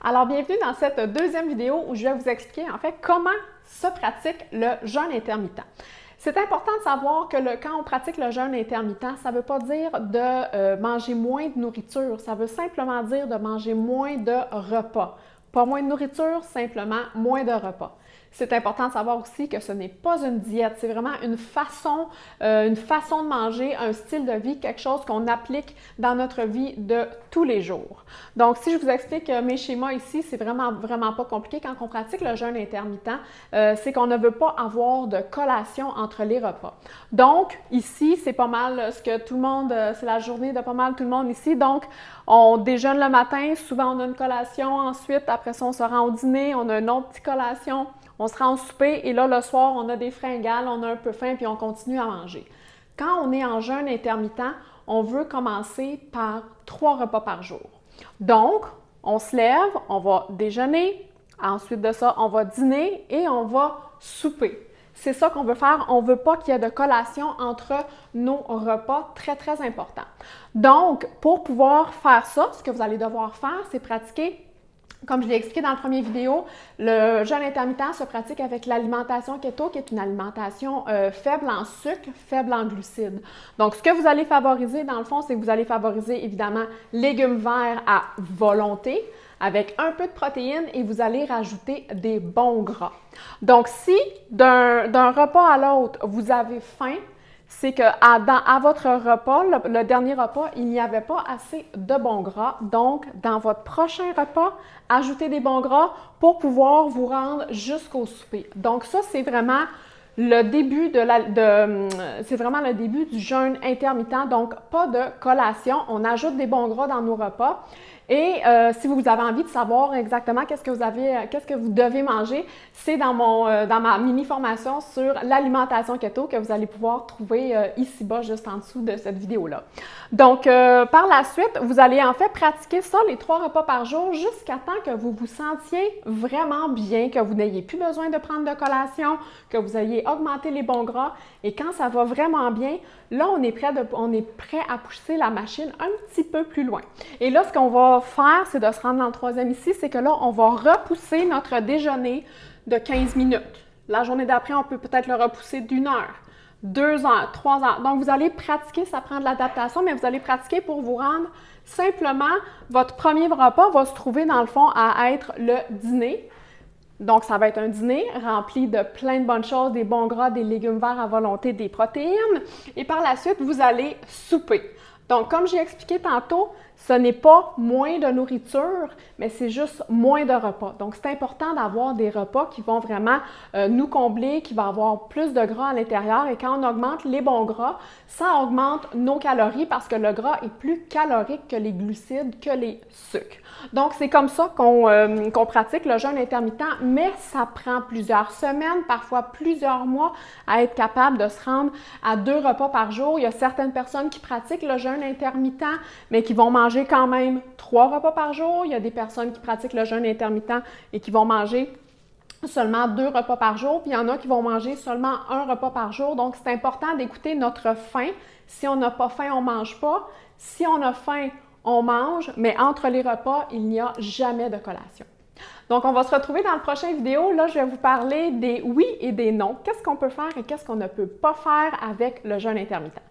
Alors, bienvenue dans cette deuxième vidéo où je vais vous expliquer en fait comment se pratique le jeûne intermittent. C'est important de savoir que quand on pratique le jeûne intermittent, ça ne veut pas dire de manger moins de nourriture, ça veut simplement dire de manger moins de repas. Pas moins de nourriture, simplement moins de repas. C'est important de savoir aussi que ce n'est pas une diète, c'est vraiment une façon de manger, un style de vie, quelque chose qu'on applique dans notre vie de tous les jours. Donc, si je vous explique mes schémas ici, c'est vraiment pas compliqué. Quand on pratique le jeûne intermittent, c'est qu'on ne veut pas avoir de collation entre les repas. Donc, ici, c'est pas mal ce que tout le monde, c'est la journée de pas mal tout le monde ici. Donc, on déjeune le matin, souvent on a une collation, ensuite, après ça, on se rend au dîner, on a une autre petite collation. On se rend au souper et là, le soir, on a des fringales, on a un peu faim puis on continue à manger. Quand on est en jeûne intermittent, on veut commencer par 3 repas par jour. Donc, on se lève, on va déjeuner, ensuite de ça, on va dîner et on va souper. C'est ça qu'on veut faire. On ne veut pas qu'il y ait de collation entre nos repas, très, très important. Donc, pour pouvoir faire ça, ce que vous allez devoir faire, c'est pratiquer. Comme je l'ai expliqué dans la première vidéo, le jeûne intermittent se pratique avec l'alimentation keto, qui est une alimentation faible en sucre, faible en glucides. Donc, ce que vous allez favoriser, dans le fond, c'est que vous allez favoriser, évidemment, légumes verts à volonté, avec un peu de protéines et vous allez rajouter des bons gras. Donc, si d'un repas à l'autre, vous avez faim, c'est qu'à votre repas, le dernier repas, il n'y avait pas assez de bons gras. Donc, dans votre prochain repas, ajoutez des bons gras pour pouvoir vous rendre jusqu'au souper. Donc, ça, c'est vraiment le début c'est vraiment le début du jeûne intermittent. Donc, pas de collation. On ajoute des bons gras dans nos repas. Et si vous avez envie de savoir exactement qu'est-ce que vous devez manger, c'est dans ma mini-formation sur l'alimentation keto que vous allez pouvoir trouver ici-bas, juste en dessous de cette vidéo-là. Donc, par la suite, vous allez en fait pratiquer ça, les 3 repas par jour, jusqu'à temps que vous vous sentiez vraiment bien, que vous n'ayez plus besoin de prendre de collation, que vous ayez augmenté les bons gras. Et quand ça va vraiment bien, là, on est prêt à pousser la machine un petit peu plus loin. Et là, ce qu'on va faire, c'est de se rendre dans le troisième ici, c'est que là, on va repousser notre déjeuner de 15 minutes. La journée d'après, on peut peut-être le repousser d'1 heure, 2 heures, 3 heures. Donc, vous allez pratiquer, ça prend de l'adaptation, mais vous allez pratiquer pour vous rendre simplement, votre premier repas va se trouver dans le fond à être le dîner. Donc, ça va être un dîner rempli de plein de bonnes choses, des bons gras, des légumes verts à volonté, des protéines. Et par la suite, vous allez souper. Donc, comme j'ai expliqué tantôt, ce n'est pas moins de nourriture, mais c'est juste moins de repas. Donc, c'est important d'avoir des repas qui vont vraiment nous combler, qui vont avoir plus de gras à l'intérieur. Et quand on augmente les bons gras, ça augmente nos calories parce que le gras est plus calorique que les glucides, que les sucres. Donc, c'est comme ça qu'on pratique le jeûne intermittent, mais ça prend plusieurs semaines, parfois plusieurs mois à être capable de se rendre à 2 repas par jour. Il y a certaines personnes qui pratiquent le jeûne intermittent, mais qui vont manger quand même 3 repas par jour. Il y a des personnes qui pratiquent le jeûne intermittent et qui vont manger seulement 2 repas par jour, puis il y en a qui vont manger seulement 1 repas par jour. Donc, c'est important d'écouter notre faim. Si on n'a pas faim, on ne mange pas. Si on a faim, on mange, mais entre les repas, il n'y a jamais de collation. Donc, on va se retrouver dans la prochaine vidéo. Là, je vais vous parler des oui et des non. Qu'est-ce qu'on peut faire et qu'est-ce qu'on ne peut pas faire avec le jeûne intermittent.